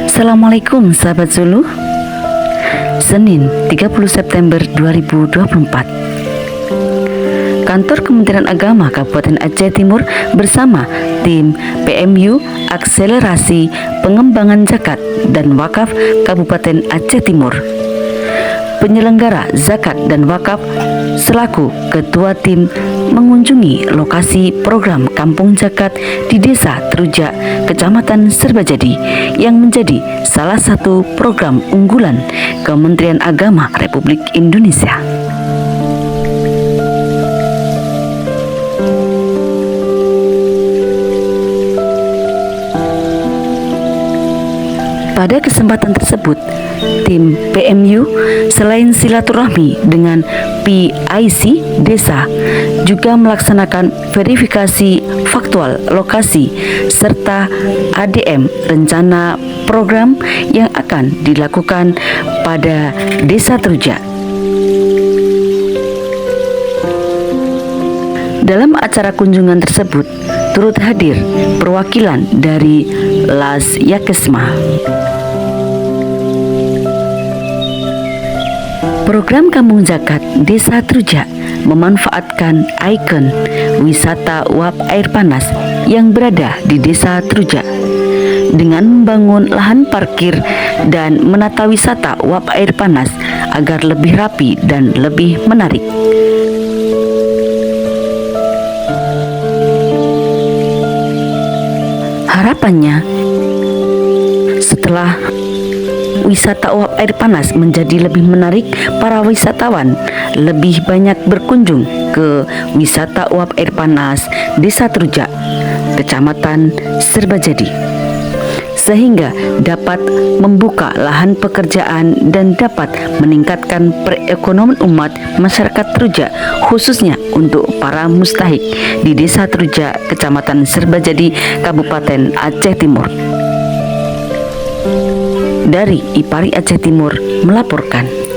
Assalamualaikum sahabat Zulu. Senin 30 September 2024. Kantor Kementerian Agama Kabupaten Aceh Timur bersama tim PMU Akselerasi Pengembangan Zakat dan Wakaf Kabupaten Aceh Timur, penyelenggara zakat dan wakaf selaku ketua tim mengunjungi lokasi program Kampung Zakat di Desa Trujak, Kecamatan Serbajadi yang menjadi salah satu program unggulan Kementerian Agama Republik Indonesia. Pada kesempatan tersebut, tim PMU selain silaturahmi dengan PIC Desa juga melaksanakan verifikasi faktual lokasi serta ADM rencana program yang akan dilakukan pada Desa Trujak. Dalam acara kunjungan tersebut turut hadir perwakilan dari Las Yakesma. Program Kampung Zakat Desa Trujak memanfaatkan ikon wisata uap air panas yang berada di Desa Trujak dengan membangun lahan parkir dan menata wisata uap air panas agar lebih rapi dan lebih menarik. Harapannya, setelah wisata uap air panas menjadi lebih menarik, para wisatawan lebih banyak berkunjung ke wisata uap air panas Desa Trujak, Kecamatan Serbajadi, sehingga dapat membuka lahan pekerjaan dan dapat meningkatkan perekonomian umat masyarakat Trujak, khususnya untuk para mustahik di Desa Trujak, Kecamatan Serbajadi, Kabupaten Aceh Timur. Dari IPARI Aceh Timur melaporkan.